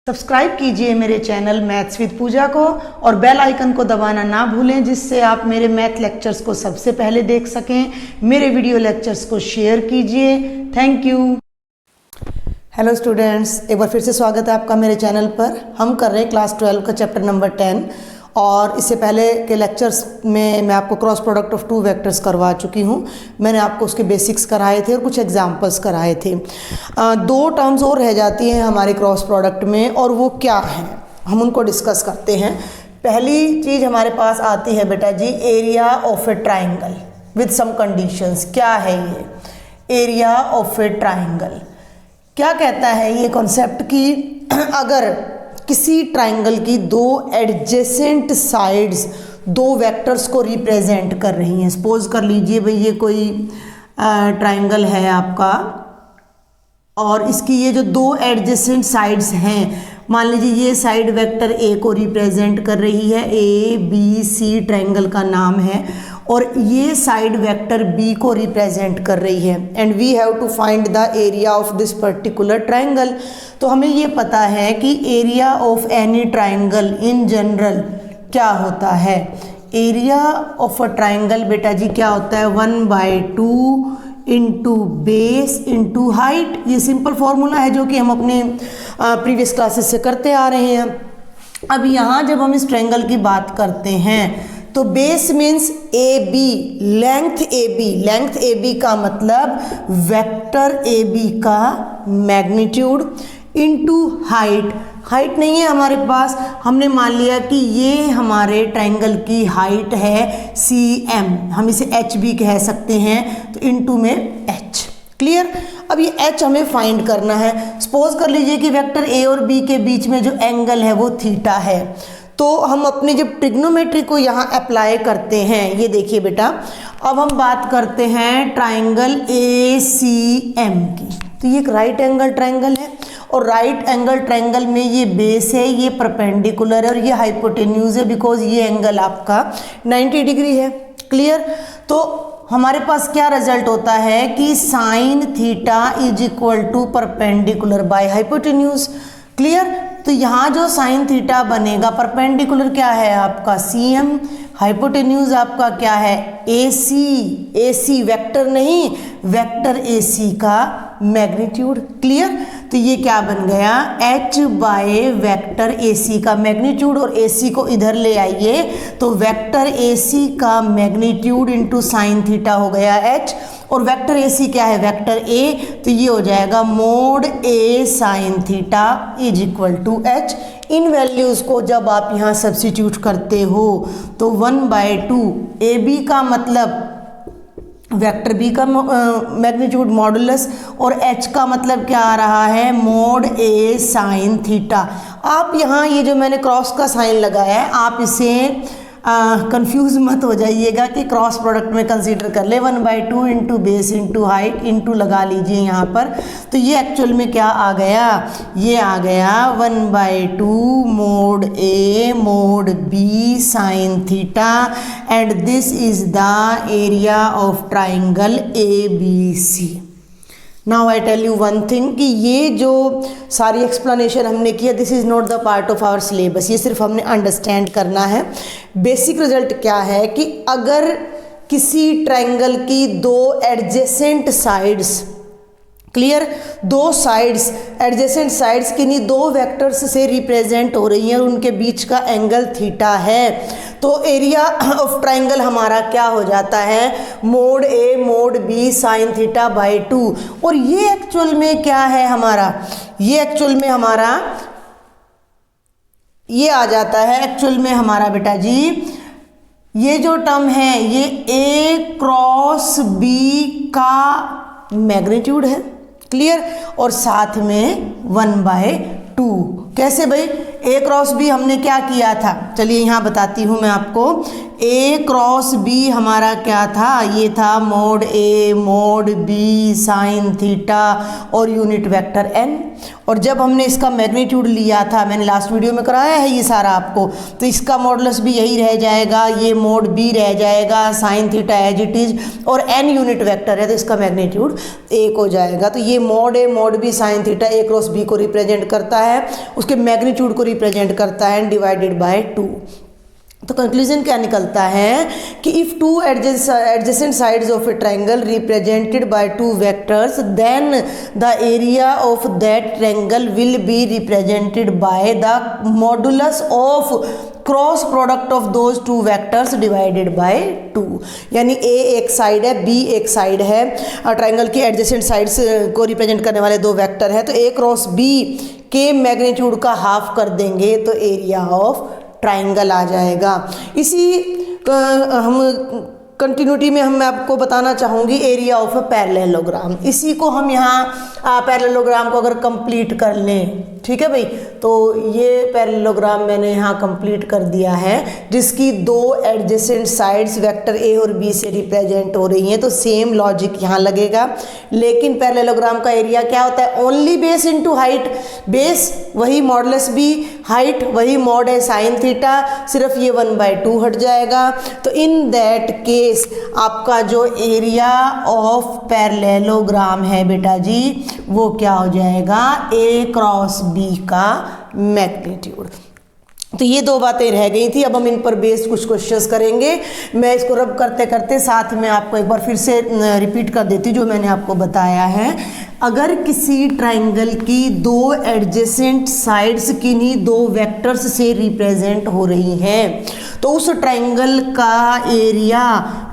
Subscribe कीजिए मेरे channel maths with पूजा को और बेल आइकन को दबाना ना भूलें, जिससे आप मेरे मैथ लेक्चर्स को सबसे पहले देख सकें। मेरे वीडियो लेक्चर्स को शेयर कीजिए। Thank you. हेलो स्टूडेंट्स, एक बार फिर से स्वागत है आपका मेरे चैनल पर। हम कर रहे हैं क्लास 12 का चैप्टर नंबर 10 और इससे पहले के लेक्चर्स में मैं आपको cross product of two vectors करवा चुकी हूँ। मैंने आपको उसके बेसिक्स कराए थे और कुछ एग्जांपल्स कराए थे। दो टर्म्स और रह जाती हैं हमारे क्रॉस प्रोडक्ट में, और वो क्या हैं हम उनको डिस्कस करते हैं। पहली चीज़ हमारे पास आती है बेटा जी, area of a triangle with some conditions. क्या है ये एरिया ऑफ ए ट्राइंगल? क्या कहता है ये कॉन्सेप्ट कि अगर किसी ट्राइंगल की दो एडजेसेंट साइड्स दो वेक्टर्स को रिप्रेजेंट कर रही हैं। सपोज कर लीजिए भाई ये कोई ट्राइंगल है आपका और इसकी ये जो दो एडजेसेंट साइड्स हैं, मान लीजिए ये साइड वेक्टर ए को रिप्रेजेंट कर रही है, ए बी सी ट्राइंगल का नाम है, और ये साइड वेक्टर बी को रिप्रेजेंट कर रही है। And we have to find the area of this particular triangle. तो हमें ये पता है कि area of any triangle in general क्या होता है। एरिया ऑफ अ ट्राइंगल बेटा जी क्या होता है, 1/2 इंटू बेस इंटू हाइट। ये सिंपल फॉर्मूला है जो कि हम अपने प्रीवियस क्लासेस से करते आ रहे हैं। अब यहाँ जब हम इस ट्रायंगल की बात करते हैं तो base means A B, length A B. Length A B का मतलब वेक्टर ए बी का मैग्नीट्यूड इंटू हाइट। हाइट नहीं है हमारे पास, हमने मान लिया कि ये हमारे ट्रायंगल की हाइट है cm, हम इसे h भी कह सकते हैं, तो इंटू में h। क्लियर? अब ये h हमें फाइंड करना है। सपोज कर लीजिए कि वेक्टर a और b के बीच में जो एंगल है वो थीटा है, तो हम अपने जब ट्रिग्नोमेट्री को यहाँ अप्लाई करते हैं, ये देखिए बेटा, अब हम बात करते हैं ट्राइंगल ACM की। तो ये एक राइट एंगल ट्राइंगल है और राइट एंगल ट्राइंगल में ये बेस है, ये परपेंडिकुलर है और ये हाइपोटेन्यूज है, बिकॉज ये एंगल आपका 90 डिग्री है। क्लियर? तो हमारे पास क्या रिजल्ट होता है कि sine theta is equal to perpendicular by hypotenuse. Clear? तो यहाँ जो साइन थीटा बनेगा, परपेंडिकुलर क्या है आपका CM, हाइपोटेन्यूज आपका क्या है AC। AC वेक्टर नहीं, वेक्टर AC का मैग्नीट्यूड। क्लियर? तो ये क्या बन गया, H बाय वेक्टर AC का मैग्नीट्यूड, और AC को इधर ले आइए तो वेक्टर AC का मैग्नीट्यूड इंटू साइन थीटा हो गया H, और वेक्टर AC क्या है, वेक्टर A, तो ये हो जाएगा mod A sine theta is equal to H। इन वैल्यूज़ को जब आप यहाँ सब्स्टिट्यूट करते हो तो 1/2 AB का मतलब वेक्टर बी का मैग्नीट्यूड मॉडुलस, और H का मतलब क्या आ रहा है, मोड A साइन थीटा। आप यहाँ ये जो मैंने क्रॉस का साइन लगाया है, आप इसे कंफ्यूज मत हो जाइएगा कि क्रॉस प्रोडक्ट में कंसीडर कर ले। 1/2 into base into height into लगा लीजिए यहाँ पर, तो ये एक्चुअल में क्या आ गया, ये आ गया 1/2 mod A mod B sine theta, and this is the area of triangle ABC। Now I tell you one thing कि ये जो सारी एक्सप्लेनेशन हमने किया, this is not the part of our syllabus. ये सिर्फ हमने अंडरस्टैंड करना है। बेसिक रिजल्ट क्या है कि अगर किसी ट्रायंगल की दो एडजेसेंट साइड्स, क्लियर, दो साइड्स एडजेसेंट साइड्स किन्हीं दो वेक्टर्स से रिप्रेजेंट हो रही हैं और उनके बीच का एंगल थीटा है, तो एरिया ऑफ ट्राइंगल हमारा क्या हो जाता है, mode A mod B sine theta by 2। और ये एक्चुअल में क्या है हमारा, ये एक्चुअल में हमारा ये आ जाता है एक्चुअल में हमारा बेटा जी, ये जो टर्म है ये A क्रॉस B का मैग्नीट्यूड है। क्लियर? और साथ में 1/2। कैसे भाई, A क्रॉस B हमने क्या किया था, चलिए यहाँ बताती हूँ मैं आपको ए क्रॉस बी हमारा क्या था, ये था mode A mod B sine theta और यूनिट वेक्टर एन। और जब हमने इसका मैग्नीट्यूड लिया था, मैंने लास्ट वीडियो में कराया है ये सारा आपको, तो इसका मॉडुलस भी यही रह जाएगा, ये मोड बी रह जाएगा, sine theta as it is, और एन यूनिट वेक्टर है तो इसका मैग्नीट्यूड 1 हो जाएगा। तो ये mod A mod B sine theta A cross B को रिप्रेजेंट करता है, उसके मैग्नीट्यूड को रिप्रेजेंट करता है, डिवाइडेड बाय 2। तो कंक्लूजन क्या निकलता है कि if two adjacent sides of a triangle represented by two vectors then the area of that triangle will be represented by the modulus of cross product of those two vectors divided by 2। यानी ए एक side है, B एक side है, triangle की adjacent sides को represent करने वाले दो वेक्टर है, तो ए क्रॉस बी के मैग्नीट्यूड का हाफ कर देंगे तो एरिया ऑफ ट्राइंगल आ जाएगा। इसी हम कंटिन्यूटी में मैं आपको बताना चाहूँगी एरिया ऑफ अ पैरेललोग्राम। इसी को हम यहाँ पैरेललोग्राम को अगर कंप्लीट कर लें, ठीक है भाई, तो ये पैरेललोग्राम मैंने यहाँ कंप्लीट कर दिया है जिसकी दो एडजेसेंट साइड्स वेक्टर ए और बी से रिप्रेजेंट हो रही हैं। तो सेम लॉजिक यहाँ लगेगा, लेकिन पैरेललोग्राम का एरिया क्या होता है, only base into height. Base वही मॉडुलस बी, हाइट वही मॉड है साइन थीटा, सिर्फ ये 1/2 हट जाएगा। तो इन दैट केस आपका जो एरिया ऑफ पैरेललोग्राम है बेटा जी, वो क्या हो जाएगा, ए क्रॉस बी का मैग्नीट्यूड। तो ये दो बातें रह गई थी, अब हम इन पर बेस्ड कुछ क्वेश्चंस करेंगे। मैं इसको रब करते करते साथ में आपको एक बार फिर से रिपीट कर देती जो मैंने आपको बताया है। अगर किसी ट्रायंगल की दो एडजेसेंट साइड्स किन्हीं दो वेक्टर्स से रिप्रेजेंट हो रही हैं, तो उस ट्रायंगल का एरिया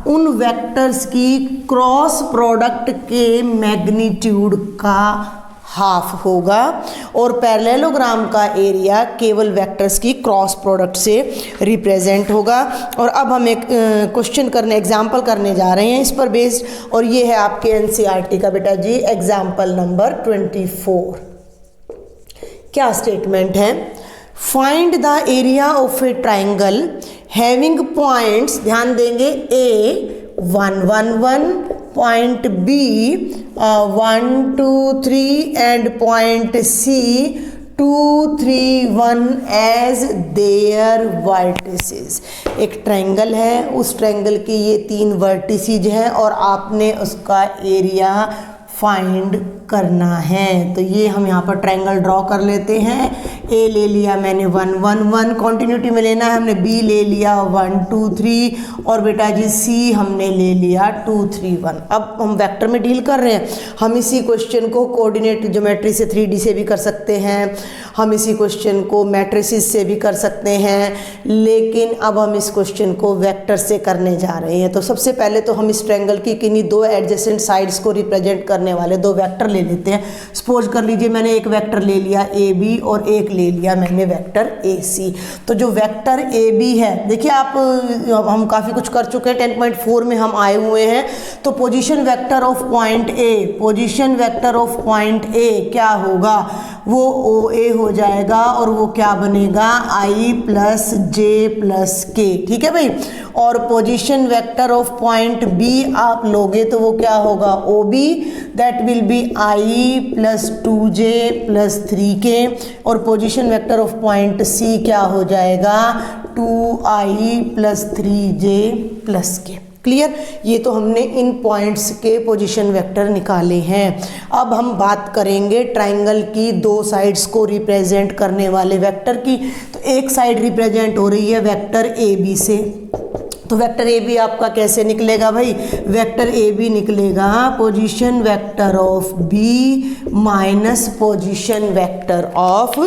उन वेक्टर्स की क्रॉस प्रोडक्ट के मैग्नीट्यूड का हाफ होगा, और पैरेललोग्राम का एरिया केवल वेक्टर्स की क्रॉस प्रोडक्ट से रिप्रेजेंट होगा। और अब हम एक क्वेश्चन करने, एग्जाम्पल करने जा रहे हैं इस पर बेस्ड, और ये है आपके एनसीईआरटी का बेटा जी एग्जाम्पल नंबर 24। क्या स्टेटमेंट है, find the area of a triangle having points, ध्यान देंगे, A 1 1 1, point B 1 2 3 and point C 2 3 1 as their vertices. एक ट्रायंगल है, उस ट्रायंगल की ये 3 वर्टिसेज हैं और आपने उसका एरिया फाइंड करना है। तो ये हम यहाँ पर ट्रायंगल ड्रॉ कर लेते हैं। ए ले लिया मैंने 1 1 1, कॉन्टिन्यूटी में लेना है हमने, बी ले लिया 1 2 3, और बेटा जी सी हमने ले लिया 2 3 1। अब हम वेक्टर में डील कर रहे हैं, हम इसी क्वेश्चन को कोऑर्डिनेट ज्योमेट्री से 3D से भी कर सकते हैं, हम इसी क्वेश्चन को मैट्रिसेस से भी कर सकते हैं, लेकिन अब हम इस क्वेश्चन को वेक्टर से करने जा रहे हैं। तो सबसे पहले तो हम इस ट्रायंगल की किन्हीं दो एडजेसेंट साइड्स को रिप्रेजेंट करने वाले दो वेक्टर ले लेते हैं। सपोज कर लीजिए मैंने एक वेक्टर ले लिया ए बी और एक ले लिया मैंने वेक्टर ए सी। तो जो वेक्टर ए बी है, देखिए आप, हम काफ़ी कुछ कर चुके हैं, 10.4 में हम आए हुए हैं। तो position vector of point A, position vector of point A क्या होगा, वो ओ ए हो जाएगा, और वो क्या बनेगा, आई प्लस जे प्लस के, ठीक है भाई। और position vector of point B आप लोगे तो वो क्या होगा, O B, that will be I plus 2j plus 3k, और position vector of point C क्या हो जाएगा, 2i plus 3j plus k। Clear, ये तो हमने इन पॉइंट्स के पोजीशन वेक्टर निकाले हैं। अब हम बात करेंगे ट्रायंगल की दो साइड्स को रिप्रेजेंट करने वाले वेक्टर की। तो एक साइड रिप्रेजेंट हो रही है वेक्टर ए बी से, तो वेक्टर ए बी आपका कैसे निकलेगा भाई, वेक्टर ए बी निकलेगा position vector of B minus position vector of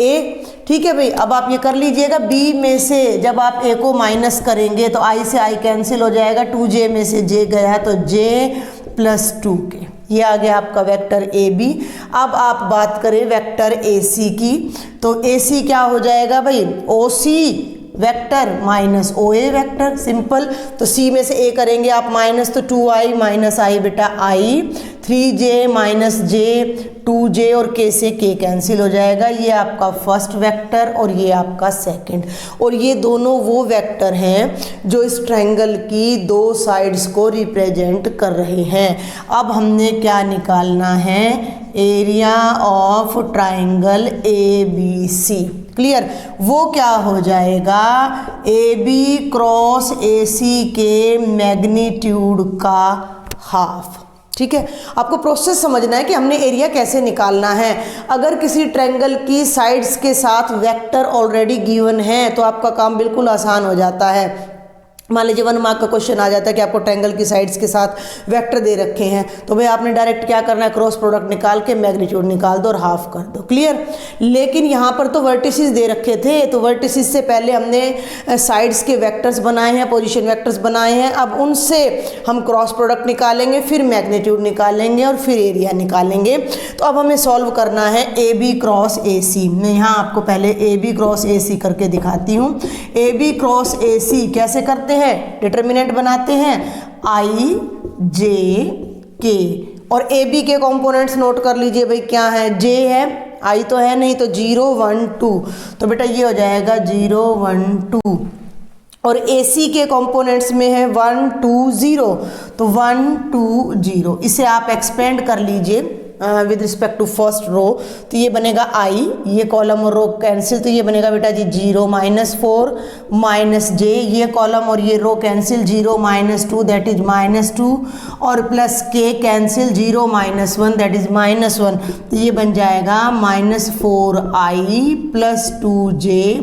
A, ठीक है भाई। अब आप ये कर लीजिएगा, बी में से जब आप ए को माइनस करेंगे तो आई से आई कैंसिल हो जाएगा, 2j में से j गया तो j प्लस 2k, ये आ गया आपका वेक्टर ए बी। अब आप बात करें वेक्टर ए सी की, तो ए सी क्या हो जाएगा भाई, ओ सी वेक्टर माइनस ओ ए वेक्टर, सिंपल। तो सी में से ए करेंगे आप माइनस, तो 2i माइनस आई बेटा आई, 3j माइनस j 2j और k से k कैंसिल हो जाएगा, ये आपका फर्स्ट वेक्टर और ये आपका सेकंड, और ये दोनों वो वेक्टर हैं जो इस ट्रायंगल की दो साइड्स को रिप्रेजेंट कर रहे हैं। अब हमने क्या निकालना है, area of triangle ABC। Clear, वो क्या हो जाएगा, AB क्रॉस AC के मैग्नीट्यूड का हाफ। ठीक है, आपको प्रोसेस समझना है कि हमने एरिया कैसे निकालना है। अगर किसी ट्रायंगल की साइड्स के साथ वेक्टर ऑलरेडी गिवन है तो आपका काम बिल्कुल आसान हो जाता है। मान लीजिए 1 मार्क का क्वेश्चन आ जाता है कि आपको ट्रायंगल की साइड्स के साथ वेक्टर दे रखे हैं, तो भाई आपने डायरेक्ट क्या करना है, क्रॉस प्रोडक्ट निकाल के मैग्नीट्यूड निकाल दो और हाफ कर दो। क्लियर, लेकिन यहाँ पर तो वर्टिसेस दे रखे थे, तो वर्टिसेस से पहले हमने साइड्स के वेक्टर्स बनाए हैं, पोजीशन वेक्टर्स बनाए हैं। अब उनसे हम क्रॉस प्रोडक्ट निकालेंगे, फिर मैग्नीट्यूड निकालेंगे और फिर एरिया निकालेंगे। तो अब हमें सॉल्व करना है AB क्रॉस AC। मैं यहाँ आपको पहले AB क्रॉस AC करके दिखाती हूँ। AB क्रॉस AC कैसे करते हैं, डिटर्मिनेंट बनाते हैं I J K, और AB के कंपोनेंट्स नोट कर लीजिए भाई, क्या है, J है, I तो है नहीं, तो 0 1 2, तो बेटा ये हो जाएगा 0 1 2, और AC के कंपोनेंट्स में है 1 2 0, तो 1 2 0। इसे आप एक्सपेंड कर लीजिए with respect to first row, तो ये बनेगा I, ये कॉलम और रो कैंसिल, तो ये बनेगा बेटा जी 0 -4 -j, ये कॉलम और ये रो कैंसिल, 0 -2 दैट इज -2, और plus k cancel, 0 -1 that is -1, तो ये बन जाएगा -4i + 2j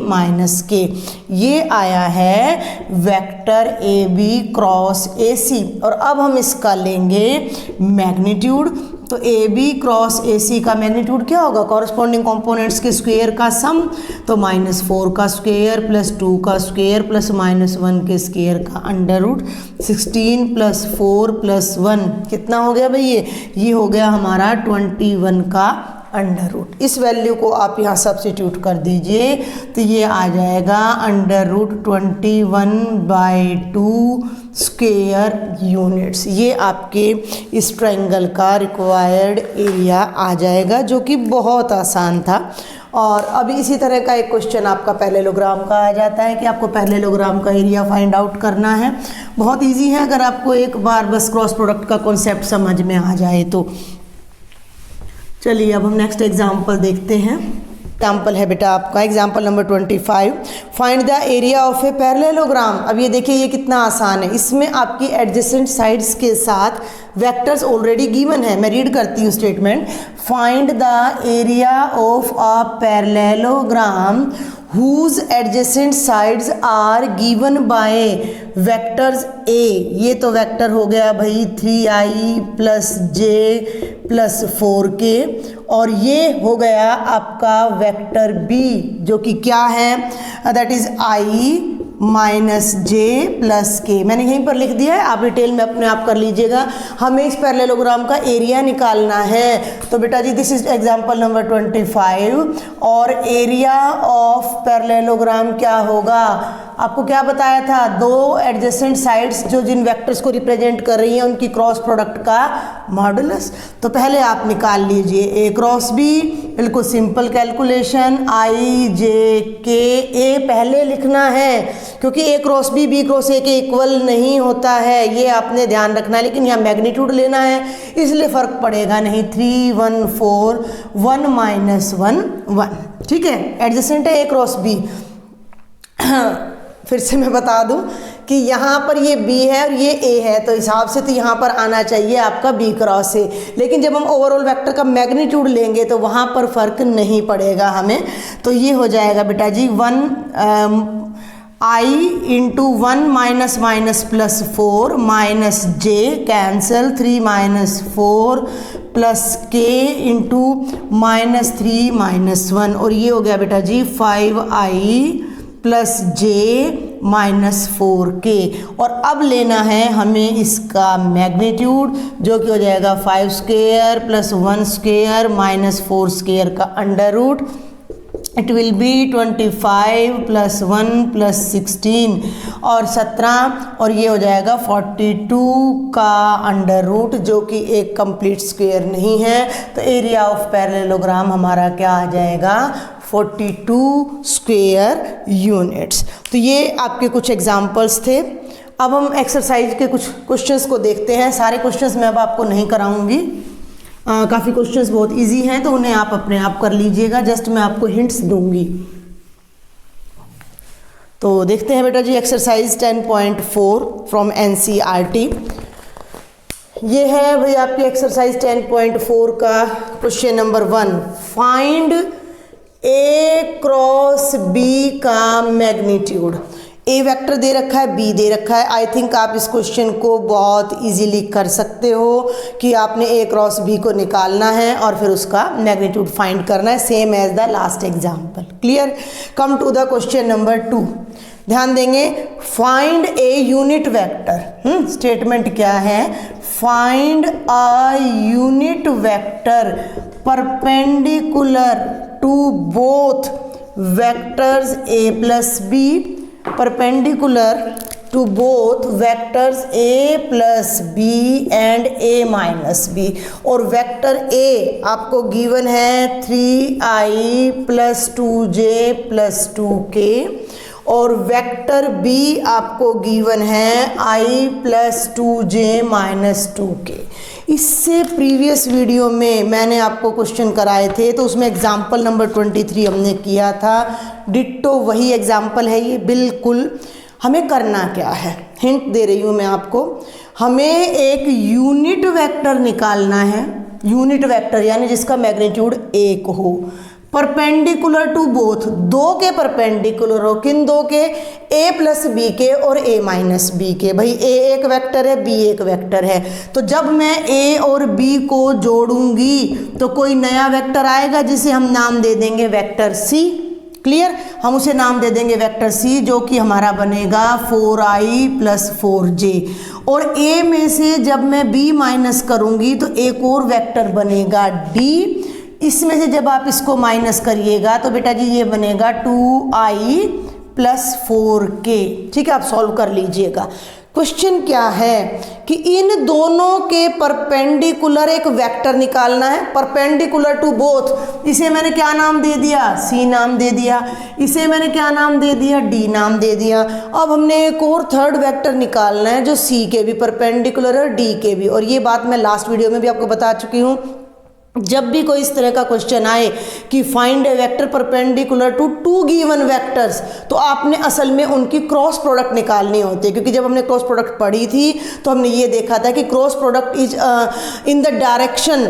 - k। ये आया है वेक्टर AB क्रॉस AC। और अब हम इसका लेंगे मैग्नीट्यूड, तो AB क्रॉस AC का मैग्नीट्यूड क्या होगा, कॉरस्पॉन्डिंग कंपोनेंट्स के स्क्वायर का सम, तो -4 का स्क्वायर + 2 का स्क्वायर + -1 के स्क्वायर का अंडर रूट, 16 + 4 + 1 कितना हो गया भाई, ये हो गया हमारा 21 का अंडर रूट। इस वैल्यू को आप यहाँ सब्स्टिट्यूट कर दीजिए, तो ये आ जाएगा √21/2 स्क्वायर यूनिट्स। ये आपके इस ट्रायंगल का रिक्वायर्ड एरिया आ जाएगा, जो कि बहुत आसान था। और अभी इसी तरह का एक क्वेश्चन आपका पैरेललोग्राम का आ जाता है कि आपको पैरेललोग्राम का एरिया फाइंड आउट करना है। बहुत इजी है अगर आपको एक बार बस क्रॉस प्रोडक्ट का कॉन्सेप्ट समझ में आ जाए तो। चलिए अब हम नेक्स्ट एग्जाम्पल देखते हैं। एग्जाम्पल है बेटा आपका example number 25, find the area of a parallelogram. अब ये देखिए ये कितना आसान है, इसमें आपकी एडजेसेंट साइड्स के साथ वेक्टर्स ऑलरेडी गिवन है। मैं रीड करती हूँ statement, find the area of a parallelogram whose adjacent sides are given by vectors A। ये तो वेक्टर हो गया भाई 3i + j + 4k, और ये हो गया आपका वेक्टर B जो कि क्या है, that is I - j + k। मैंने यहीं पर लिख दिया है, आप डिटेल में अपने आप कर लीजिएगा। हमें इस पैरेललोग्राम का एरिया निकालना है, तो बेटा जी दिस इज एग्जांपल नंबर 25, और एरिया ऑफ पैरेललोग्राम क्या होगा, आपको क्या बताया था, दो एडजेसेंट साइड्स जो जिन वेक्टर्स को रिप्रेजेंट कर रही हैं उनकी क्रॉस प्रोडक्ट का मॉडुलस। तो पहले आप निकाल लीजिए A क्रॉस B, बिल्कुल simple calculation, I J K। A पहले लिखना है क्योंकि A cross B B cross A के इक्वल नहीं होता है, ये आपने ध्यान रखना है। लेकिन यहाँ मैग्नीट्यूड लेना है इसलिए फ़र्क पड़ेगा नहीं, 3 1 4 1 -1 1। ठीक है, एडजेसेंट है A क्रॉस B। फिर से मैं बता दूं कि यहाँ पर ये B है और ये A है, तो हिसाब से तो यहाँ पर आना चाहिए आपका B क्रॉस A। लेकिन जब हम ओवरऑल वेक्टर का मैग्नीट्यूड लेंगे तो वहाँ पर फ़र्क नहीं पड़ेगा हमें। तो ये हो जाएगा बेटा जी 1 I × 1 - +4 - j कैंसल, 3 - 4 + k × -3 - 1, और ये हो गया बेटा जी 5i + j - 4k। और अब लेना है हमें इसका मैग्नीट्यूड जो कि हो जाएगा 5² + 1² - 4² का under root, it will be 25 + 1 + 16 और 17 और ये हो जाएगा 42 का √, जो कि एक कंप्लीट स्क्वायर नहीं है। तो एरिया ऑफ पैरेललोग्राम हमारा क्या आ जाएगा, 42 स्क्वायर यूनिट्स। तो ये आपके कुछ एग्जाम्पल्स थे। अब हम एक्सरसाइज के कुछ क्वेश्चंस को देखते हैं। सारे क्वेश्चंस मैं अब आपको नहीं कराऊंगी, काफ़ी क्वेश्चंस बहुत इजी हैं तो उन्हें आप अपने आप कर लीजिएगा, जस्ट मैं आपको हिंट्स दूंगी। तो देखते हैं बेटा जी एक्सरसाइज 10.4 फ्रॉम NCERT। ये है भाई आपकी एक्सरसाइज 10.4 का question number 1, find A cross B का मैग्नीट्यूड। ए वेक्टर दे रखा है, बी दे रखा है। आई थिंक आप इस क्वेश्चन को बहुत इजीली कर सकते हो कि आपने ए क्रॉस बी को निकालना है और फिर उसका मैग्नीट्यूड फाइंड करना है, same as the last example. Clear. Come to the question number 2। ध्यान देंगे, find a unit vector. Statement क्या है, find a unit vector perpendicular to both vectors a + b, perpendicular to both vectors a + b and a - b। और vector a आपको given है 3i + 2j + 2k और vector b आपको given है i + 2j - 2k। इससे previous video में मैंने आपको क्वेश्चन कराए थे तो उसमें एग्जाम्पल नंबर 23 हमने किया था। डिट्टो वही एग्जाम्पल है ये बिल्कुल। हमें करना क्या है, हिंट दे रही हूँ मैं आपको। हमें एक यूनिट वेक्टर निकालना है, यूनिट वेक्टर यानी जिसका मैग्नीट्यूड 1 हो, परपेंडिकुलर टू बोथ, दो के परपेंडिकुलर हो। किन दो के, a + b के और a - b के। भाई a एक वेक्टर है, b एक वेक्टर है, तो जब मैं a और b को जोड़ूंगी तो कोई नया वेक्टर आएगा जिसे हम नाम दे देंगे वेक्टर c। क्लियर। हम उसे नाम दे देंगे वेक्टर c, जो कि हमारा बनेगा 4i + 4j। और a में से जब मैं b माइनस करूंगी तो एक और वेक्टर बनेगा d। इसमें से जब आप इसको माइनस करिएगा तो बेटा जी ये बनेगा 2i + 4k। ठीक है, आप सॉल्व कर लीजिएगा। क्वेश्चन क्या है कि इन दोनों के परपेंडिकुलर एक वेक्टर निकालना है, परपेंडिकुलर टू बोथ। इसे मैंने क्या नाम दे दिया, c नाम दे दिया। इसे मैंने क्या नाम दे दिया, d नाम दे दिया। अब हमने एक और थर्ड वेक्टर निकालना है जो c के भी परपेंडिकुलर है और d के भी। और ये बात मैं लास्ट वीडियो में भी आपको बता चुकी हूँ। जब भी कोई इस तरह का क्वेश्चन आए कि find a vector perpendicular to 2 given vectors, तो आपने असल में उनकी क्रॉस प्रोडक्ट निकालनी होती है। क्योंकि जब हमने क्रॉस प्रोडक्ट पढ़ी थी तो हमने ये देखा था कि cross product is in the direction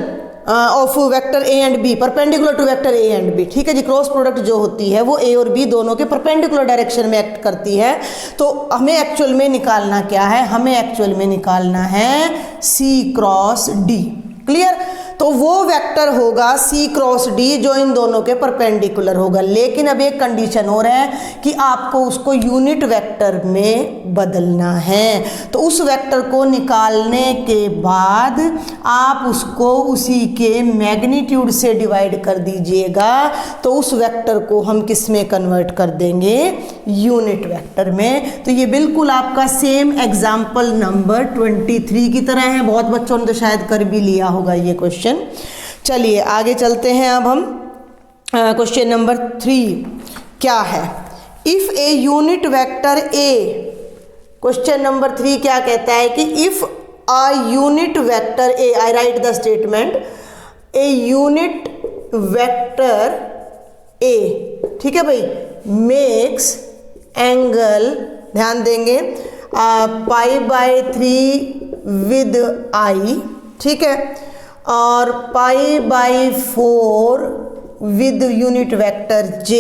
of vector a and b, perpendicular to vector a and b। ठीक है जी, क्रॉस प्रोडक्ट जो होती है वो a और b दोनों के परपेंडिकुलर डायरेक्शन में एक्ट करती है। तो हमें एक्चुअल में निकालना क्या है, हमें एक्चुअल में निकालना है c क्रॉस d। क्लियर। तो वो वेक्टर होगा c क्रॉस d जो इन दोनों के परपेंडिकुलर होगा। लेकिन अब एक कंडीशन और है कि आपको उसको यूनिट वेक्टर में बदलना है। तो उस वेक्टर को निकालने के बाद आप उसको उसी के मैग्नीट्यूड से डिवाइड कर दीजिएगा, तो उस वेक्टर को हम किस में कन्वर्ट कर देंगे, यूनिट वेक्टर में। तो ये बिल्कुल आपका सेम एग्जाम्पल नंबर 23 की तरह है। बहुत बच्चों ने तो शायद कर भी लिया होगा ये क्वेश्चन। चलिए आगे चलते हैं। अब हम क्वेश्चन नंबर 3 क्या है, if A unit vector A. Question number 3 क्या कहता है कि if a unit vector A, I right the statement, A unit vector A, ठीक है भाई, मेक्स एंगल, ध्यान देंगे, π/3 विद आई, ठीक है, और π/4 with unit vector j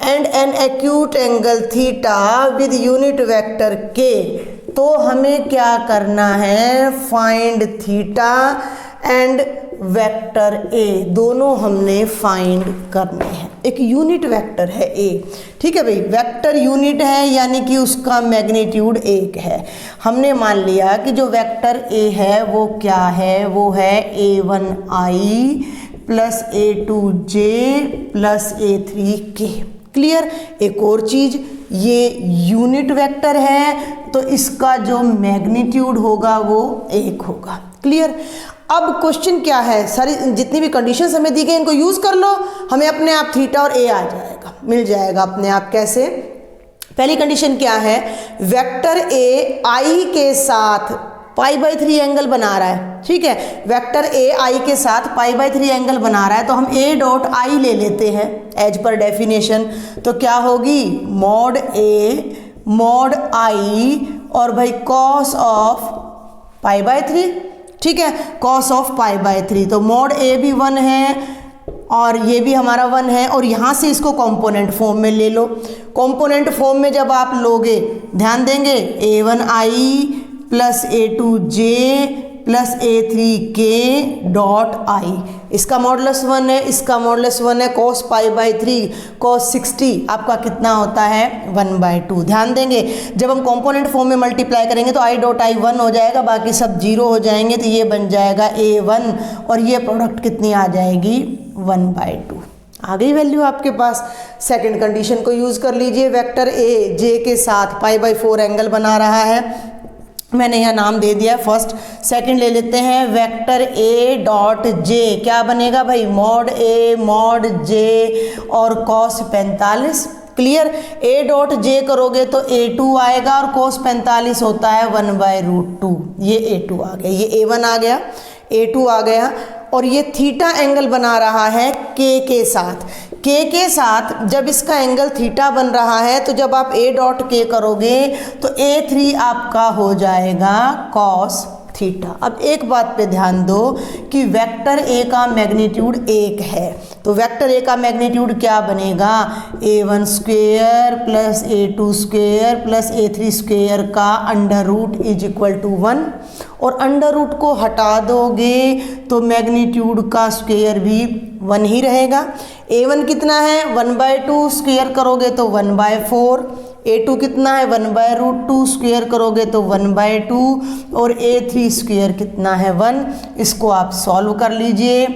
and an acute angle theta with unit vector k। तो हमें क्या करना है, find theta and vector a, दोनों हमने फाइंड करने हैं। एक यूनिट वेक्टर है a, ठीक है भाई, वेक्टर यूनिट है यानी कि उसका मैग्नीट्यूड 1 है। हमने मान लिया कि जो वेक्टर a है वो क्या है, वो है a1i plus A2J plus A3K। Clear. एक और चीज, ये यूनिट वेक्टर है तो इसका जो मैग्नीट्यूड होगा वो 1 होगा। क्लियर। अब क्वेश्चन क्या है, सारी जितनी भी कंडीशंस हमें दी गई इनको यूज कर लो, हमें अपने आप थीटा और ए आ जाएगा, मिल जाएगा अपने आप। कैसे? पहली कंडीशन क्या है, वेक्टर ए आई के साथ π/3 एंगल बना रहा है। ठीक है, वेक्टर ए आई के साथ π/3 एंगल बना रहा है तो हम ए डॉट आई ले लेते हैं एज पर डेफिनेशन। तो क्या होगी, मॉड ए मॉड आई और भाई कॉस ऑफ π/3। ठीक है, कॉस ऑफ π/3। तो मॉड ए भी 1 है और ये भी हमारा 1 है और यहाँ से इसको कंपोनेंट फॉर्म में ले लो। कंपोनेंट फॉर्म में जब आप लोगे, ध्यान देंगे, A1i plus A2j plus A3k dot I, इसका मॉडुलस 1 है, इसका मॉडुलस 1 है, cos π/3 cos 60 आपका कितना होता है 1/2। ध्यान देंगे जब हम कंपोनेंट फॉर्म में मल्टीप्लाई करेंगे तो i डॉट आई 1 हो जाएगा, बाकी सब 0 हो जाएंगे, तो ये बन जाएगा A1 और ये प्रोडक्ट कितनी आ जाएगी 1/2। आ गई वैल्यू आपके पास। सेकंड कंडीशन को यूज कर लीजिए, वेक्टर ए जे के साथ π/4 एंगल बना रहा है, मैंने यहाँ नाम दे दिया है फर्स्ट। सेकंड ले लेते हैं, वेक्टर ए डॉट जे क्या बनेगा भाई, मॉड ए मॉड जे और cos 45। क्लियर। ए डॉट जे करोगे तो A2 आएगा और cos 45 होता है 1/√2, ये A2 आ गया, ये A1 आ गया, A2 आ गया। और ये थीटा एंगल बना रहा है K के साथ। K के साथ जब इसका एंगल थीटा बन रहा है तो जब आप A डॉट K करोगे तो A3 आपका हो जाएगा cos थीटा। अब एक बात पे ध्यान दो कि वेक्टर ए का मैग्नीट्यूड 1 है, तो वेक्टर ए का मैग्नीट्यूड क्या बनेगा, A1 square plus A2 square plus A3 square का under root is equal to 1, और अंडर रूट को हटा दोगे तो मैग्नीट्यूड का स्क्वेयर भी 1 ही रहेगा। A1 कितना है 1/2, स्क्वेयर करोगे तो 1/4। A2 कितना है 1/√2, स्क्वेयर करोगे तो 1/2, और A3 स्क्वेयर कितना है 1। इसको आप सॉल्व कर लीजिए।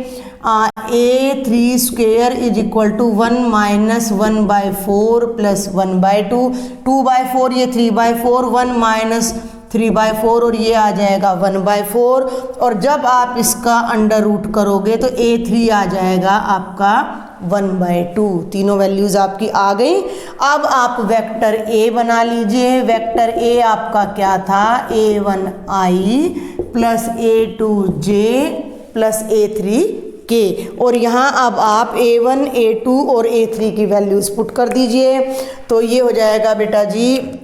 A3 square is equal to 1 minus 1/4 plus 1/2, 2/4 ये 3/4, 1 माइनस 3/4 और ये आ जाएगा 1/4, और जब आप इसका अंडर रूट करोगे तो A3 आ जाएगा आपका 1/2। तीनों वैल्यूज आपकी आ गई। अब आप वेक्टर ए बना लीजिए। वेक्टर ए आपका क्या था, A1i plus A2j plus A3k, और यहाँ अब आप A1 A2 और A3 की वैल्यूज पुट कर दीजिए। तो ये हो जाएगा बेटा जी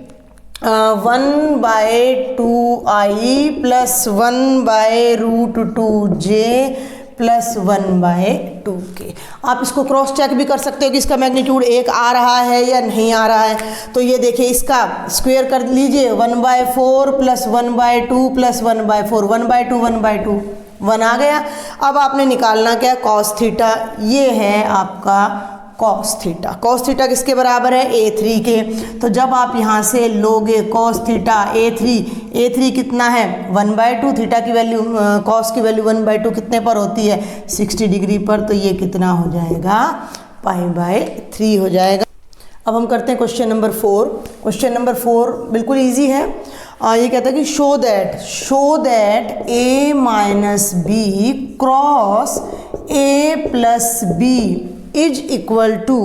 1/2i plus 1/√2j plus 1/2k। आप इसको क्रॉस चेक भी कर सकते हो कि इसका मैग्नीट्यूड 1 आ रहा है या नहीं आ रहा है। तो ये देखिए इसका स्क्वायर कर लीजिए, 1/4 प्लस 1/2 प्लस 1/4, 1/2 1/2 1 आ गया। अब आपने निकालना क्या, cos थीटा। ये है आपका cos थीटा। cos थीटा किसके बराबर है, A3 के। तो जब आप यहाँ से लोगे cos थीटा A3 कितना है 1/2, थीटा की वैल्यू cos की वैल्यू 1/2 कितने पर होती है 60 डिग्री पर, तो ये कितना हो जाएगा π/3 हो जाएगा। अब हम करते हैं क्वेश्चन नंबर 4। क्वेश्चन नंबर 4 बिल्कुल ईजी है। ये कहता है कि show that A minus B cross A plus B is equal to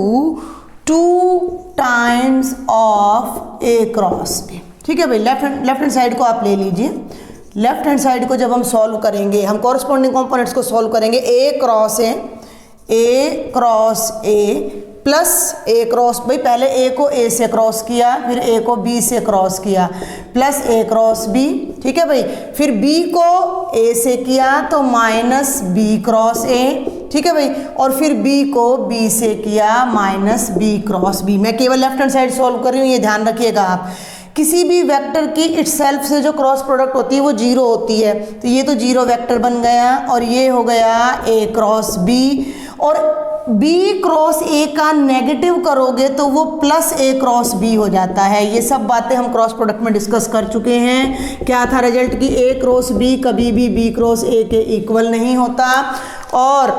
2 times of A cross B। ठीक है भाई, लेफ्ट हैंड साइड को आप ले लीजिए। लेफ्ट हैंड साइड को जब हम सॉल्व करेंगे, हम कॉरस्पॉन्डिंग कंपोनेंट्स को सॉल्व करेंगे। A cross A plus A cross, भाई पहले A को A से क्रॉस किया, फिर A को B से क्रॉस किया, प्लस A क्रॉस B। ठीक है भाई, फिर B को A से किया तो माइनस B क्रॉस A। ठीक है भाई, और फिर B को B से किया माइनस B क्रॉस B। मैं केवल लेफ्ट हैंड साइड सॉल्व कर रही हूँ, ये ध्यान रखिएगा आप। किसी भी वेक्टर की इटसेल्फ से जो क्रॉस प्रोडक्ट होती है वो 0 होती है, तो ये तो 0 वेक्टर बन गया, और ये हो गया A क्रॉस B, और B क्रॉस A का नेगेटिव करोगे तो वो प्लस A क्रॉस B हो जाता है। ये सब बातें हम क्रॉस प्रोडक्ट में डिस्कस कर चुके हैं। क्या था रिजल्ट की A क्रॉस B कभी भी B क्रॉस A के इक्वल नहीं होता, और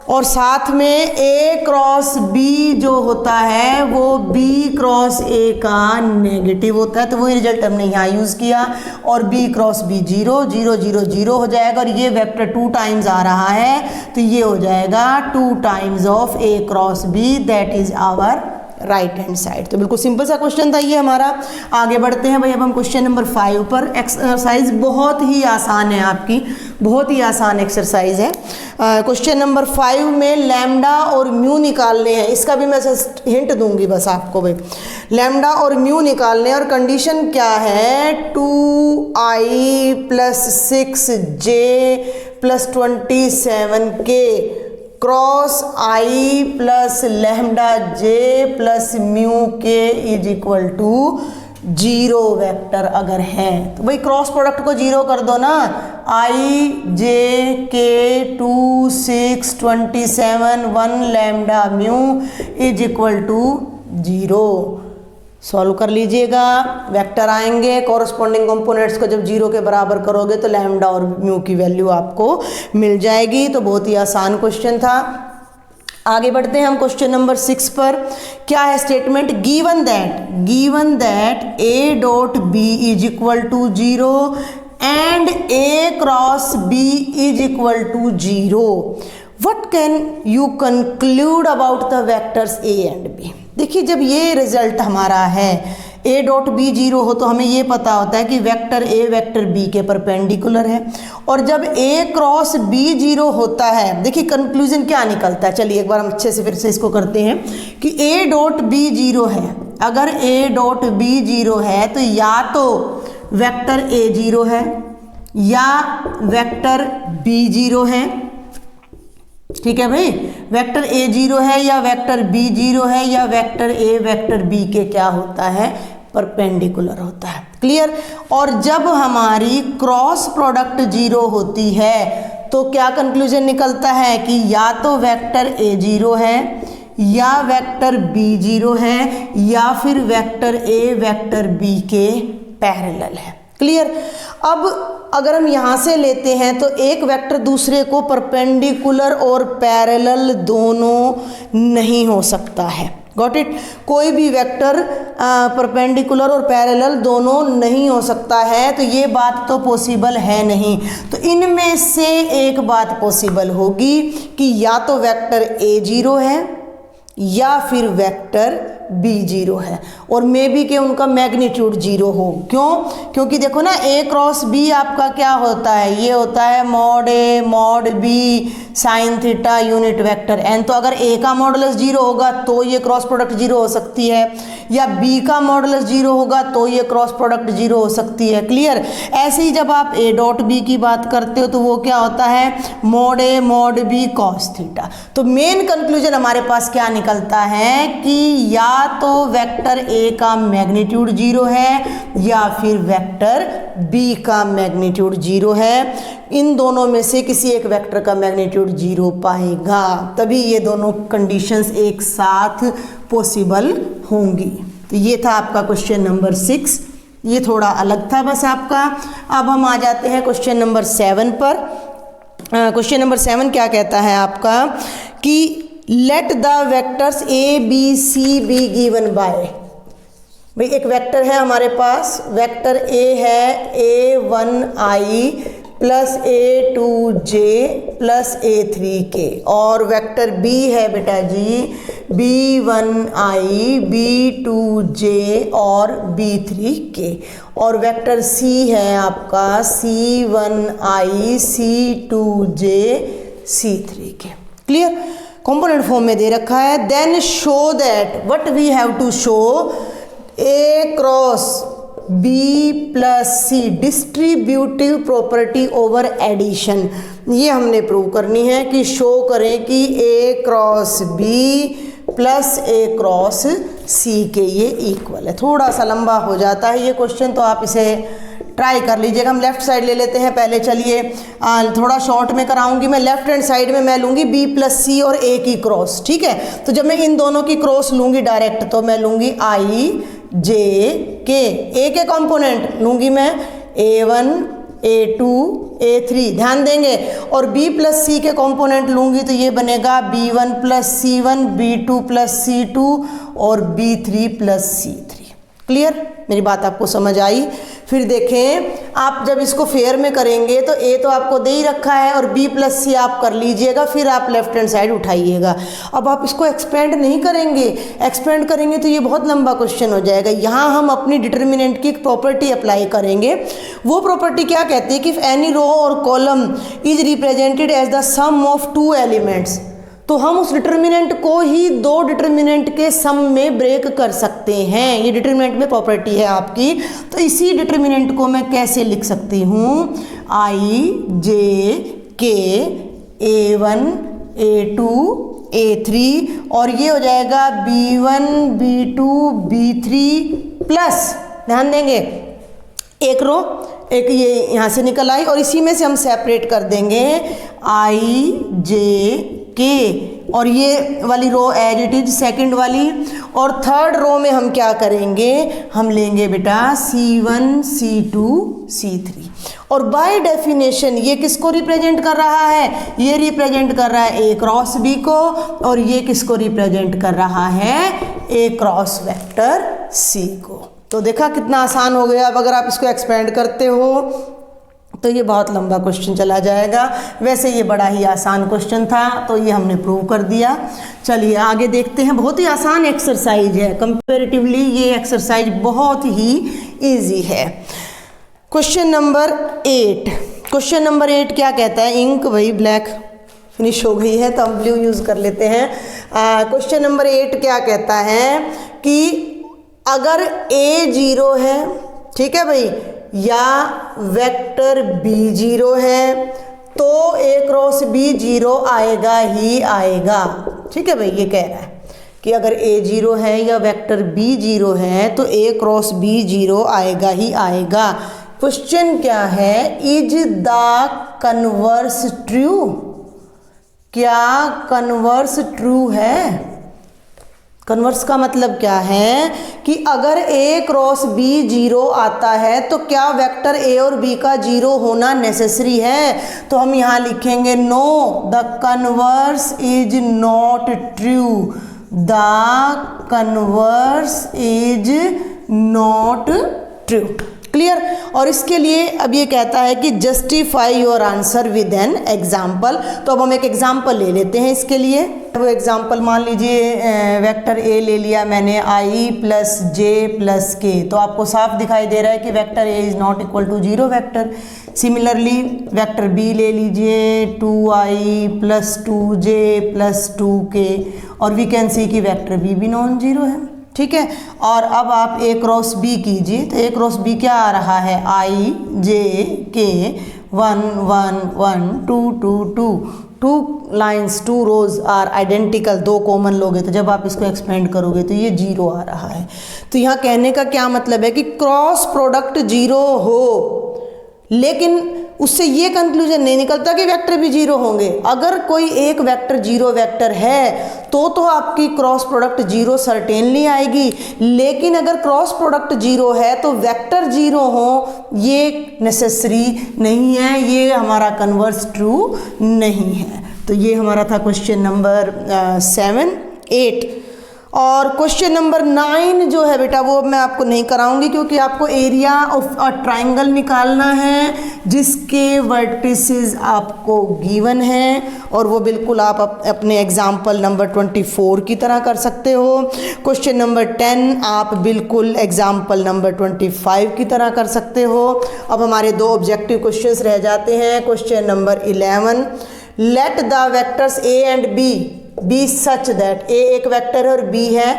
और साथ में A क्रॉस B जो होता है वो B क्रॉस A का नेगेटिव होता है, तो वही रिजल्ट हमने यहाँ यूज़ किया। और B क्रॉस B 0 0 0 0 हो जाएगा, और ये वेक्टर 2 टाइम्स आ रहा है तो ये हो जाएगा 2 times of A cross B, that is our right hand side. तो बिल्कुल सिंपल सा क्वेश्चन था ये हमारा। आगे बढ़ते हैं भाई, अब हम क्वेश्चन नंबर 5 पर। एक्सरसाइज बहुत ही आसान है आपकी, बहुत ही आसान एक्सरसाइज है। क्वेश्चन नंबर 5 में लैम्डा और म्यू निकालने हैं, इसका भी मैं हिंट दूंगी बस आपको भाई। लैम्डा और म्यू निकालने हैं और कंडीशन क्या है, 2i + 6j + 27k cross i plus lambda j plus mu के इज इक्वल टू 0 वेक्टर अगर है तो भाई क्रॉस प्रोडक्ट को 0 कर दो ना। i j k 2 6 27 1 lambda mu is equal to 0। Solve कर लीजिएगा, वेक्टर आएंगे, कॉरस्पॉन्डिंग कंपोनेंट्स को जब 0 के बराबर करोगे तो लैम्डा और म्यू की वैल्यू आपको मिल जाएगी। तो बहुत ही आसान क्वेश्चन था। आगे बढ़ते हैं हम क्वेश्चन नंबर 6 पर। क्या है statement, given that a dot b is equal to 0 and a cross b is equal to 0, what can you conclude about the vectors a and b। देखिए जब ये रिजल्ट हमारा है a डॉट b 0 हो तो हमें ये पता होता है कि वेक्टर a वेक्टर b के परपेंडिकुलर है, और जब a क्रॉस b 0 होता है, देखिए कंक्लूजन क्या निकलता है। चलिए एक बार हम अच्छे से फिर से इसको करते हैं कि a डॉट b 0 है। अगर a डॉट b 0 है तो या तो वेक्टर a 0 है या वेक्टर b 0 है, ठीक है भाई। वेक्टर a 0 है या वेक्टर b 0 है या वेक्टर a वेक्टर b के क्या होता है, परपेंडिकुलर होता है। क्लियर। और जब हमारी क्रॉस प्रोडक्ट 0 होती है तो क्या कंक्लूजन निकलता है कि या तो वेक्टर a 0 है या वेक्टर b 0 है या फिर वेक्टर a वेक्टर b के पैरेलल है। क्लियर। अब अगर हम यहाँ से लेते हैं तो एक वेक्टर दूसरे को परपेंडिकुलर और पैरेलल दोनों नहीं हो सकता है। Got it. कोई भी वेक्टर परपेंडिकुलर और पैरेलल दोनों नहीं हो सकता है, तो ये बात तो पॉसिबल है नहीं। तो इनमें से एक बात पॉसिबल होगी कि या तो वेक्टर a 0 है या फिर वेक्टर b 0 है, और मे बी के उनका मैग्नीट्यूड 0 हो। क्यों? क्योंकि देखो ना a क्रॉस b आपका क्या होता है, ये होता है mod a mod b sine theta unit vector n। तो अगर a का मॉडुलस 0 होगा तो ये क्रॉस प्रोडक्ट 0 हो सकती है, या b का मॉडुलस 0 होगा तो ये क्रॉस प्रोडक्ट 0 हो सकती है। क्लियर। ऐसे ही जब आप a डॉट b की बात करते हो तो वो क्या होता है, mod a mod b cos theta. तो मेन कंक्लूजन हमारे पास क्या निकलता है कि या तो वेक्टर a का मैग्नीट्यूड 0 है या फिर वेक्टर b का मैग्नीट्यूड 0 है। इन दोनों में से किसी एक वेक्टर का मैग्नीट्यूड 0 पाएगा, तभी ये दोनों कंडीशंस एक साथ पॉसिबल होंगी। तो ये था आपका क्वेश्चन नंबर 6, ये थोड़ा अलग था बस आपका। अब हम आ जाते हैं क्वेश्चन नंबर 7 पर। क्वेश्चन नंबर 7 क्या कहता है आपका कि late the vectors a b c be given by. भाई एक वेक्टर है हमारे पास, वेक्टर a है a1i plus a2j plus a3k, और वेक्टर b है बेटा जी b1i b2j और b3k, और वेक्टर c है आपका c1i c2j c3k। Clear. Component form में दे रखा है। Then show that, what we have to show, a cross b plus C distributive property over addition. ये हमने प्रूव करनी है कि शो करें कि a cross b plus a cross c के ये इक्वल है। थोड़ा सा लंबा हो जाता है ये क्वेश्चन, तो आप इसे ट्राई कर लीजिएगा। हम लेफ्ट साइड ले लेते हैं पहले। चलिए थोड़ा शॉर्ट में कराऊंगी मैं। लेफ्ट हैंड साइड में मैं लूँगी b प्लस सी और a की क्रॉस, ठीक है। तो जब मैं इन दोनों की क्रॉस लूँगी डायरेक्ट तो मैं लूँगी i j k, a के कंपोनेंट लूँगी मैं a1 A2 A3 ध्यान देंगे, और B प्लस C के कंपोनेंट लूँगी तो ये बनेगा B1 plus C1, B2 plus C2 और B3 प्लस C3। क्लियर, मेरी बात आपको समझ आई। फिर देखें, आप जब इसको फेयर में करेंगे तो A तो आपको दे ही रखा है और B प्लस C आप कर लीजिएगा, फिर आप लेफ्ट हैंड साइड उठाइएगा। अब आप इसको एक्सपेंड नहीं करेंगे, एक्सपेंड करेंगे तो ये बहुत लंबा क्वेश्चन हो जाएगा। यहाँ हम अपनी डिटर्मिनेंट की एक प्रॉपर्टी अप्लाई करेंगे। वो प्रॉपर्टी क्या कहती है कि if any row or column is represented as the sum of two elements, तो हम उस डिटर्मिनेंट को ही दो डिटर्मिनेंट के सम में ब्रेक कर सकते हैं। ये डिटर्मिनेंट में प्रॉपर्टी है आपकी। तो इसी डिटर्मिनेंट को मैं कैसे लिख सकती हूँ, I J K A1 A2 A3 और ये हो जाएगा B1 B2 B3 प्लस, ध्यान देंगे एक रो एक ये यहाँ से निकल आई और इसी में से हम सेपरेट कर देंगे I J K और ये वाली रो एज इट इज सेकंड वाली। और थर्ड रो में हम क्या करेंगे, हम लेंगे बेटा C1 C2 C3 और बाय डेफिनेशन ये किसको रिप्रेजेंट कर रहा है, ये रिप्रेजेंट कर रहा है A क्रॉस B को और ये किसको रिप्रेजेंट कर रहा है, A क्रॉस वेक्टर C को। तो देखा कितना आसान हो गया। अब अगर आप इसको एक्सपेंड करते हो तो ये बहुत लंबा क्वेश्चन चला जाएगा। वैसे ये बड़ा ही आसान क्वेश्चन था तो ये हमने प्रूव कर दिया। चलिए आगे देखते हैं। बहुत ही आसान एक्सरसाइज है, कंपैरेटिवली ये एक्सरसाइज बहुत ही इजी है। क्वेश्चन नंबर 8, क्वेश्चन नंबर 8 क्या कहता है, इंक वही ब्लैक फिनिश हो गई है तो हम ब्लू यूज़ कर लेते हैं। क्वेश्चन नंबर 8 क्या कहता है कि अगर A 0 है, ठीक है भाई, या वेक्टर B 0 है तो A क्रॉस B 0 आएगा ही आएगा। ठीक है भाई, ये कह रहा है कि अगर A 0 है या वेक्टर B 0 है तो A क्रॉस B 0 आएगा ही आएगा। क्वेश्चन क्या है, इज द कन्वर्स ट्रू, क्या कन्वर्स ट्रू है। कन्वर्स का मतलब क्या है कि अगर A क्रॉस B 0 आता है तो क्या वेक्टर A और B का 0 होना नेसेसरी है। तो हम यहाँ लिखेंगे no, the converse is not true, the converse is not true. Clear. और इसके लिए अब ये कहता है कि justify your answer with an example. तो अब हम एक एग्जाम्पल ले लेते हैं इसके लिए। वो एग्जाम्पल मान लीजिए वेक्टर ए ले लिया मैंने I plus J plus K, तो आपको साफ दिखाई दे रहा है कि vector A is not equal to 0 vector. Similarly vector B ले लीजिए 2I plus 2J plus 2K और वी कैन सी कि वेक्टर बी भी नॉन जीरो है। ठीक है। और अब आप A क्रॉस B कीजिए तो A क्रॉस B क्या आ रहा है, I J K 1 1 1 2 2 2 2 lines 2 rose are identical, दो कॉमन लोगे तो जब आप इसको एक्सपेंड करोगे तो ये 0 आ रहा है। तो यहाँ कहने का क्या मतलब है कि क्रॉस प्रोडक्ट 0 हो, लेकिन उससे ये कंक्लूजन नहीं निकलता कि वेक्टर भी 0 होंगे। अगर कोई एक वेक्टर 0 वेक्टर है तो आपकी क्रॉस प्रोडक्ट 0 सर्टेनली आएगी, लेकिन अगर क्रॉस प्रोडक्ट 0 है तो वेक्टर 0 हो ये नेसेसरी नहीं है, ये हमारा कन्वर्स ट्रू नहीं है। तो ये हमारा था क्वेश्चन नंबर 7 8। और क्वेश्चन नंबर 9 जो है बेटा वो मैं आपको नहीं कराऊंगी क्योंकि आपको एरिया ऑफ अ ट्राइंगल निकालना है जिसके वर्टिसेस आपको गिवन है, और वो बिल्कुल आप अपने एग्जाम्पल नंबर 24 की तरह कर सकते हो। क्वेश्चन नंबर 10 आप बिल्कुल एग्जाम्पल नंबर 25 की तरह कर सकते हो। अब हमारे दो ऑब्जेक्टिव क्वेश्चंस रह जाते हैं। Question number 11, let the vectors A and B B such that A एक वेक्टर है और B है।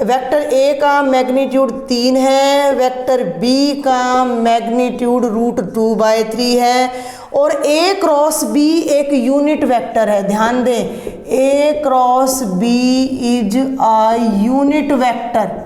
वेक्टर A का मैग्नीट्यूड 3 है, वेक्टर B का मैग्नीट्यूड √2/3 है और A क्रॉस B एक यूनिट वेक्टर है। ध्यान दें, A cross B is a unit vector.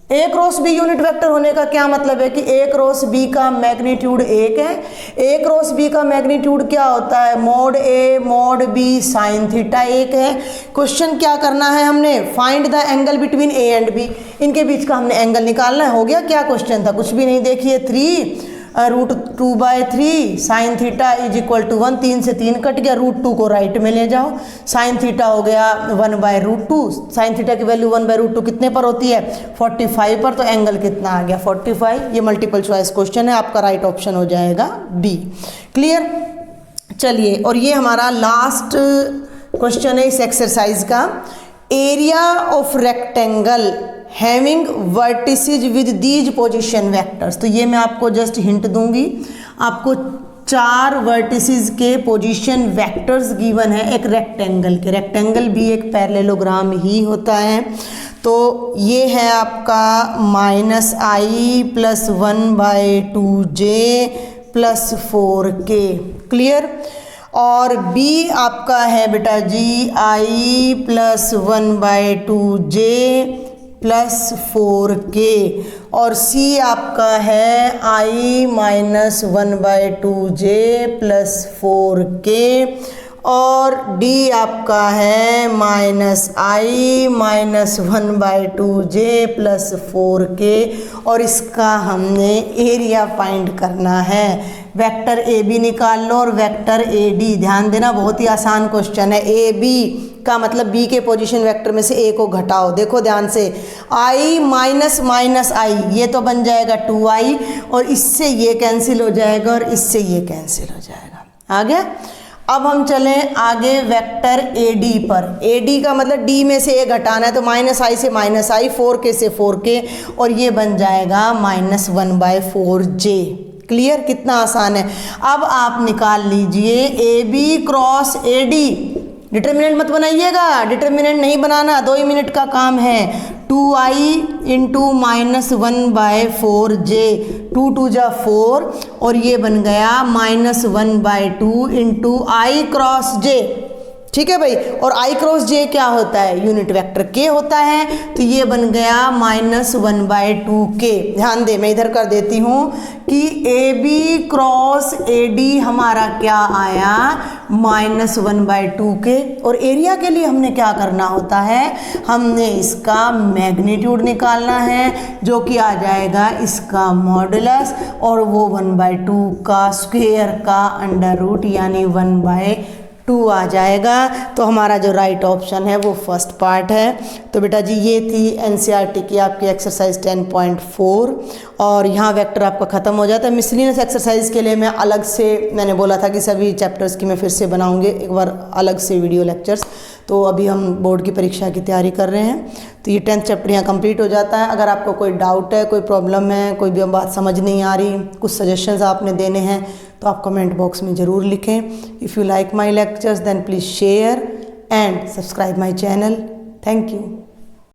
A cross B unit vector होने का क्या मतलब है कि A क्रॉस B का मैग्नीट्यूड 1 है। A क्रॉस B का मैग्नीट्यूड क्या होता है, mode A mod B sine theta 1 है। क्वेश्चन क्या करना है हमने, find the angle between A and B, इनके बीच का हमने एंगल निकालना है। हो गया, क्या क्वेश्चन था, कुछ भी नहीं। देखिए 3 √2/3 sine theta is equal to 1, 3 से 3 कट गया, √2 को राइट में ले जाओ, साइन थीटा हो गया 1/√2, साइन थीटा की वैल्यू 1/√2 कितने पर होती है 45 पर, तो एंगल कितना आ गया 45। ये मल्टीपल चॉइस क्वेश्चन है, आपका राइट ऑप्शन हो जाएगा बी। क्लियर। चलिए, और ये हमारा लास्ट क्वेश्चन है इस एक्सरसाइज का। Area of rectangle having vertices with these position vectors. तो ये मैं आपको जस्ट हिंट दूंगी, आपको 4 वर्टिसेज के पोजीशन वेक्टर्स गिवन है एक रेक्टेंगल के। रेक्टेंगल भी एक पैरेललोग्राम ही होता है। तो ये है आपका -i + 1/2j + 4k। क्लियर। और b आपका है बेटा जी i + 1/2j + 4k, और c आपका है i - 1/2j + 4k, और d आपका है -i - 1/2j + 4k, और इसका हमने एरिया फाइंड करना है। वेक्टर ए बी निकाल लो और वेक्टर ए डी। ध्यान देना, बहुत ही आसान क्वेश्चन है। ए बी का मतलब बी के पोजीशन वेक्टर में से ए को घटाओ। देखो ध्यान से, i - -i ये तो बन जाएगा 2i, और इससे ये कैंसिल हो जाएगा और इससे ये कैंसिल हो जाएगा। आ गया। अब हम चलें आगे वेक्टर ए डी पर। ए डी का मतलब डी में से ए घटाना है, तो -i से -i, 4k से 4k, और ये बन जाएगा -1/4j। क्लियर। कितना आसान है। अब आप निकाल लीजिए A B cross A D. Determinant मत बनाइएगा, डिटर्मिनेंट नहीं बनाना, 2 ही मिनट का काम है। 2i × -1/4j, 2 2 जा 4, और ये बन गया -1/2 × i क्रॉस j। ठीक है भाई। और i क्रॉस j क्या होता है, यूनिट वेक्टर k होता है, तो ये बन गया -1/2k। ध्यान दे, मैं इधर कर देती हूँ कि A B cross A D हमारा क्या आया -1/2k, और एरिया के लिए हमने क्या करना होता है, हमने इसका मैग्नीट्यूड निकालना है, जो कि आ जाएगा इसका मॉडुलस, और वो 1/2 का स्क्वायर का अंडर रूट यानी 1/2 आ जाएगा। तो हमारा जो राइट ऑप्शन है वो फर्स्ट पार्ट है। तो बेटा जी ये थी एनसीईआरटी की आपकी एक्सरसाइज 10.4, और यहाँ वेक्टर आपका ख़त्म हो जाता है। मिसलिनियस एक्सरसाइज के लिए मैं अलग से, मैंने बोला था कि सभी चैप्टर्स की मैं फिर से बनाऊंगी एक बार अलग से वीडियो लेक्चर्स। तो अभी हम बोर्ड की परीक्षा की तैयारी कर रहे हैं, तो ये 10th चैप्टर यहाँ कंप्लीट हो जाता है। अगर आपको कोई डाउट है, कोई प्रॉब्लम है, कोई भी बात समझ नहीं आ रही, कुछ सजेशंस आपने देने हैं, तो आप कमेंट बॉक्स में ज़रूर लिखें। If you like my lectures then please share and subscribe my channel. Thank you.